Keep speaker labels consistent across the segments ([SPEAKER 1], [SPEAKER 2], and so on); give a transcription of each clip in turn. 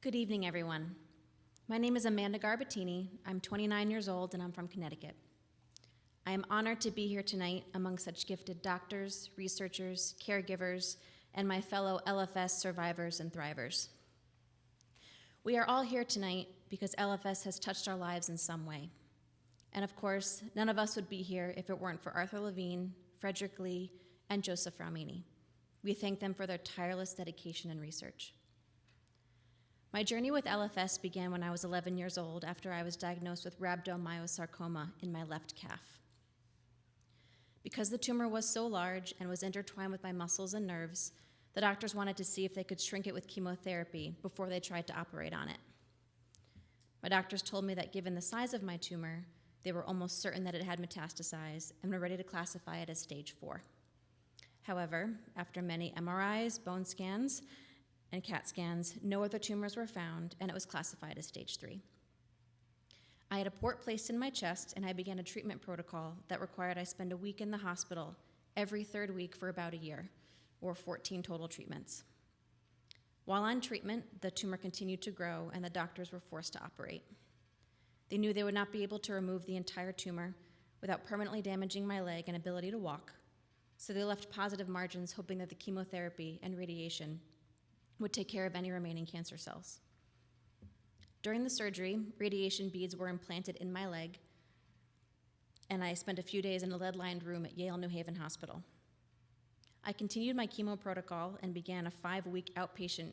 [SPEAKER 1] Good evening, everyone. My name is Amanda Garbatini. I'm 29 years old, and I'm from Connecticut. I am honored to be here tonight among such gifted doctors, researchers, caregivers, and my fellow LFS survivors and thrivers. We are all here tonight because LFS has touched our lives in some way. And of course, none of us would be here if it weren't for Arthur Levine, Frederick Lee, and Joseph Fraumeni. We thank them for their tireless dedication and research. My journey with LFS began when I was 11 years old after I was diagnosed with rhabdomyosarcoma in my left calf. Because the tumor was so large and was intertwined with my muscles and nerves, the doctors wanted to see if they could shrink it with chemotherapy before they tried to operate on it. My doctors told me that given the size of my tumor, they were almost certain that it had metastasized and were ready to classify it as stage 4. However, after many MRIs, bone scans, and CAT scans, no other tumors were found, and it was classified as stage 3. I had a port placed in my chest, and I began a treatment protocol that required I spend a week in the hospital every 3rd week for about a year, or 14 total treatments. While on treatment, the tumor continued to grow, and the doctors were forced to operate. They knew they would not be able to remove the entire tumor without permanently damaging my leg and ability to walk, so they left positive margins, hoping that the chemotherapy and radiation would take care of any remaining cancer cells. During the surgery, radiation beads were implanted in my leg, and I spent a few days in a lead-lined room at Yale New Haven Hospital. I continued my chemo protocol and began a 5-week outpatient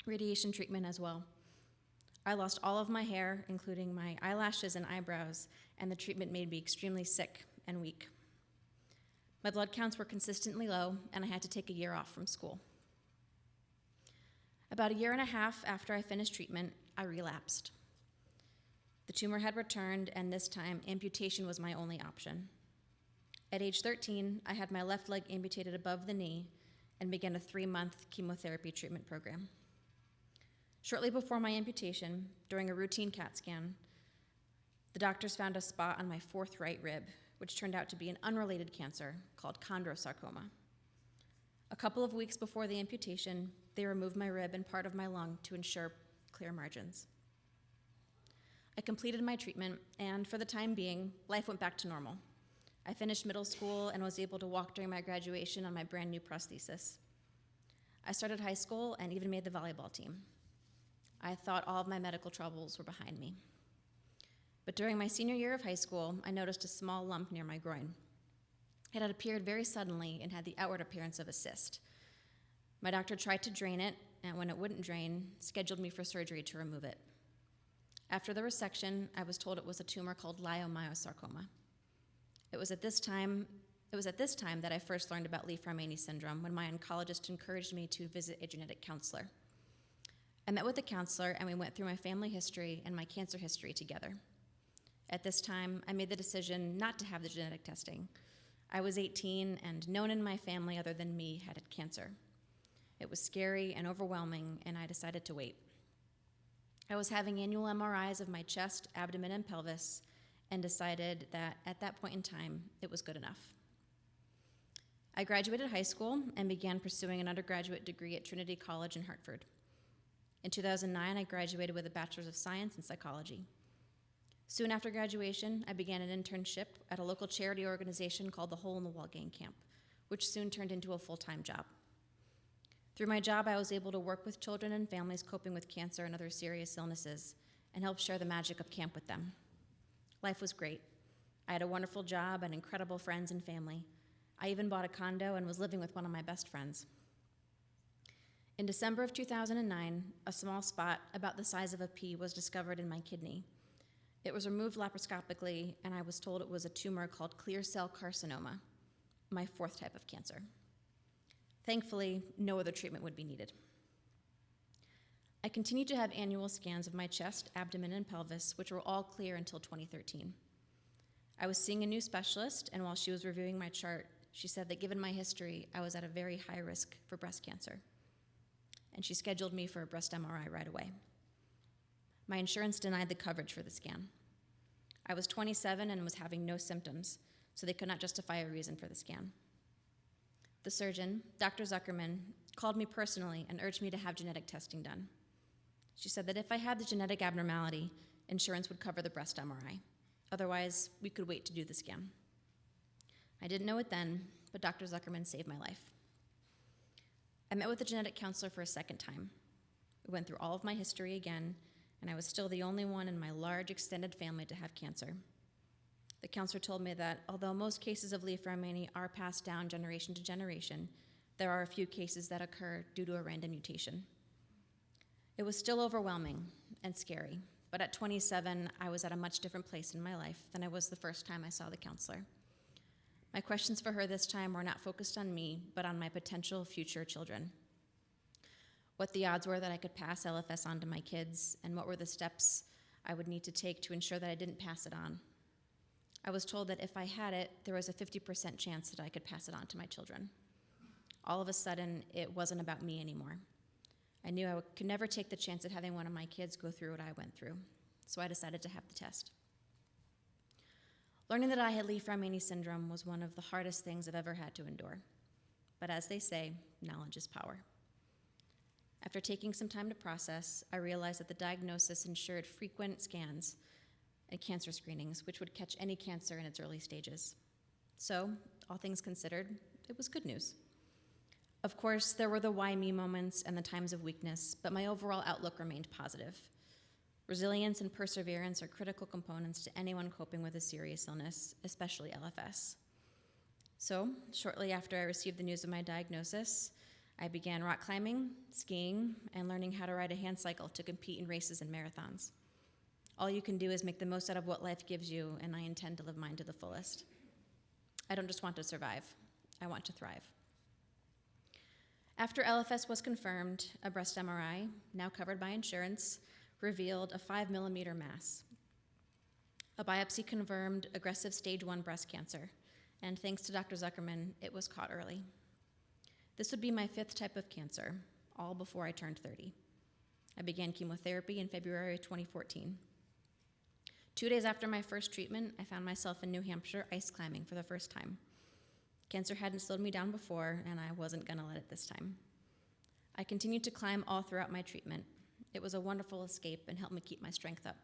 [SPEAKER 1] radiation treatment as well. I lost all of my hair, including my eyelashes and eyebrows, and the treatment made me extremely sick and weak. My blood counts were consistently low, and I had to take a year off from school. About a year and a half after I finished treatment, I relapsed. The tumor had returned, and this time, amputation was my only option. At age 13, I had my left leg amputated above the knee and began a 3-month chemotherapy treatment program. Shortly before my amputation, during a routine CAT scan, the doctors found a spot on my 4th right rib, which turned out to be an unrelated cancer called chondrosarcoma. A couple of weeks before the amputation, they removed my rib and part of my lung to ensure clear margins. I completed my treatment, and for the time being, life went back to normal. I finished middle school and was able to walk during my graduation on my brand new prosthesis. I started high school and even made the volleyball team. I thought all of my medical troubles were behind me. But during my senior year of high school, I noticed a small lump near my groin. It had appeared very suddenly and had the outward appearance of a cyst. My doctor tried to drain it, and when it wouldn't drain, scheduled me for surgery to remove it. After the resection, I was told it was a tumor called Leiomyosarcoma. It was at this time that I first learned about Li-Fraumeni syndrome, when my oncologist encouraged me to visit a genetic counselor. I met with the counselor, and we went through my family history and my cancer history together. At this time, I made the decision not to have the genetic testing. I was 18, and no one in my family other than me had cancer. It was scary and overwhelming, and I decided to wait. I was having annual MRIs of my chest, abdomen, and pelvis, and decided that at that point in time, it was good enough. I graduated high school and began pursuing an undergraduate degree at Trinity College in Hartford. In 2009, I graduated with a Bachelor's of Science in Psychology. Soon after graduation, I began an internship at a local charity organization called the Hole in the Wall Gang Camp, which soon turned into a full-time job. Through my job, I was able to work with children and families coping with cancer and other serious illnesses and help share the magic of camp with them. Life was great. I had a wonderful job and incredible friends and family. I even bought a condo and was living with one of my best friends. In December of 2009, a small spot about the size of a pea was discovered in my kidney. It was removed laparoscopically, and I was told it was a tumor called clear cell carcinoma, my 4th type of cancer. Thankfully, no other treatment would be needed. I continued to have annual scans of my chest, abdomen, and pelvis, which were all clear until 2013. I was seeing a new specialist, and while she was reviewing my chart, she said that given my history, I was at a very high risk for breast cancer. And she scheduled me for a breast MRI right away. My insurance denied the coverage for the scan. I was 27 and was having no symptoms, so they could not justify a reason for the scan. The surgeon, Dr. Zuckerman, called me personally and urged me to have genetic testing done. She said that if I had the genetic abnormality, insurance would cover the breast MRI. Otherwise, we could wait to do the scan. I didn't know it then, but Dr. Zuckerman saved my life. I met with a genetic counselor for a second time. We went through all of my history again, and I was still the only one in my large extended family to have cancer. The counselor told me that although most cases of Li-Fraumeni are passed down generation to generation, there are a few cases that occur due to a random mutation. It was still overwhelming and scary, but at 27, I was at a much different place in my life than I was the first time I saw the counselor. My questions for her this time were not focused on me, but on my potential future children. What the odds were that I could pass LFS on to my kids, and what were the steps I would need to take to ensure that I didn't pass it on. I was told that if I had it, there was a 50% chance that I could pass it on to my children. All of a sudden, it wasn't about me anymore. I knew I could never take the chance of having one of my kids go through what I went through, so I decided to have the test. Learning that I had Li-Fraumeni syndrome was one of the hardest things I've ever had to endure. But as they say, knowledge is power. After taking some time to process, I realized that the diagnosis ensured frequent scans and cancer screenings, which would catch any cancer in its early stages. So, all things considered, it was good news. Of course, there were the why me moments and the times of weakness, but my overall outlook remained positive. Resilience and perseverance are critical components to anyone coping with a serious illness, especially LFS. So, shortly after I received the news of my diagnosis, I began rock climbing, skiing, and learning how to ride a hand cycle to compete in races and marathons. All you can do is make the most out of what life gives you, and I intend to live mine to the fullest. I don't just want to survive, I want to thrive. After LFS was confirmed, a breast MRI, now covered by insurance, revealed a 5 millimeter mass. A biopsy confirmed aggressive stage 1 breast cancer, and thanks to Dr. Zuckerman, it was caught early. This would be my 5th type of cancer, all before I turned 30. I began chemotherapy in February 2014. 2 days after my first treatment, I found myself in New Hampshire ice climbing for the first time. Cancer hadn't slowed me down before, and I wasn't gonna let it this time. I continued to climb all throughout my treatment. It was a wonderful escape and helped me keep my strength up.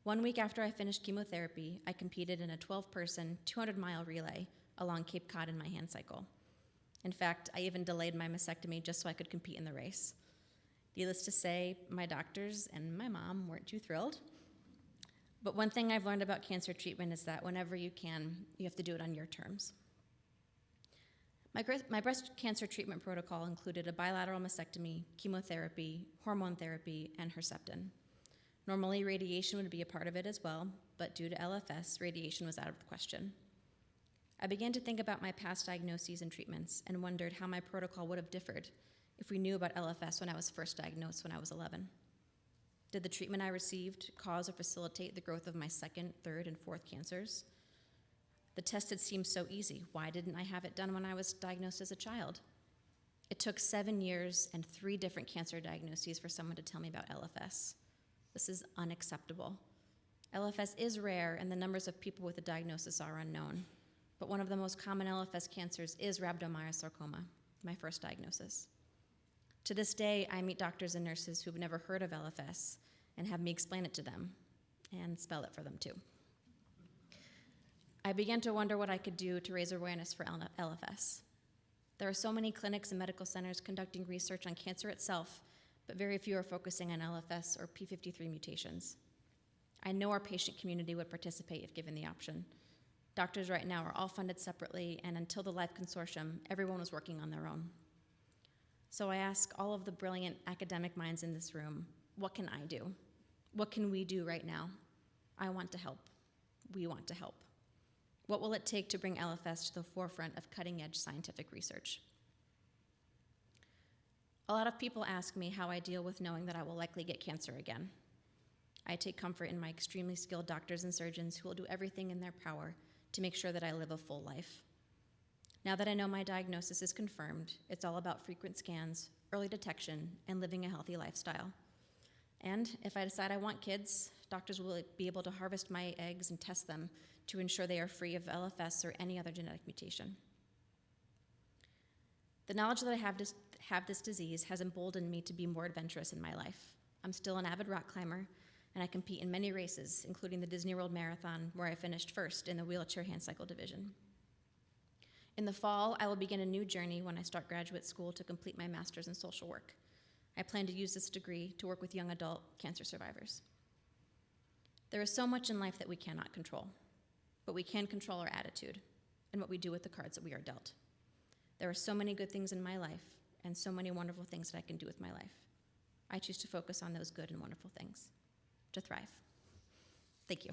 [SPEAKER 1] 1 week after I finished chemotherapy, I competed in a 12-person, 200-mile relay along Cape Cod in my hand cycle. In fact, I even delayed my mastectomy just so I could compete in the race. Needless to say, my doctors and my mom weren't too thrilled. But one thing I've learned about cancer treatment is that whenever you can, you have to do it on your terms. My breast cancer treatment protocol included a bilateral mastectomy, chemotherapy, hormone therapy, and Herceptin. Normally, radiation would be a part of it as well, but due to LFS, radiation was out of the question. I began to think about my past diagnoses and treatments and wondered how my protocol would have differed if we knew about LFS when I was first diagnosed when I was 11. Did the treatment I received cause or facilitate the growth of my 2nd, 3rd, and 4th cancers? The test had seemed so easy. Why didn't I have it done when I was diagnosed as a child? It took 7 years and 3 different cancer diagnoses for someone to tell me about LFS. This is unacceptable. LFS is rare, and the numbers of people with the diagnosis are unknown. But one of the most common LFS cancers is rhabdomyosarcoma, my first diagnosis. To this day, I meet doctors and nurses who've never heard of LFS and have me explain it to them and spell it for them too. I began to wonder what I could do to raise awareness for LFS. There are so many clinics and medical centers conducting research on cancer itself, but very few are focusing on LFS or P53 mutations. I know our patient community would participate if given the option. Doctors right now are all funded separately, and until the Life Consortium, everyone was working on their own. So I ask all of the brilliant academic minds in this room, what can I do? What can we do right now? I want to help. We want to help. What will it take to bring LFS to the forefront of cutting-edge scientific research? A lot of people ask me how I deal with knowing that I will likely get cancer again. I take comfort in my extremely skilled doctors and surgeons who will do everything in their power to make sure that I live a full life. Now that I know my diagnosis is confirmed, it's all about frequent scans, early detection, and living a healthy lifestyle. And if I decide I want kids, doctors will be able to harvest my eggs and test them to ensure they are free of LFS or any other genetic mutation. The knowledge that I have this disease has emboldened me to be more adventurous in my life. I'm still an avid rock climber, and I compete in many races, including the Disney World Marathon, where I finished first in the wheelchair hand cycle division. In the fall, I will begin a new journey when I start graduate school to complete my master's in social work. I plan to use this degree to work with young adult cancer survivors. There is so much in life that we cannot control, but we can control our attitude and what we do with the cards that we are dealt. There are so many good things in my life and so many wonderful things that I can do with my life. I choose to focus on those good and wonderful things to thrive. Thank you.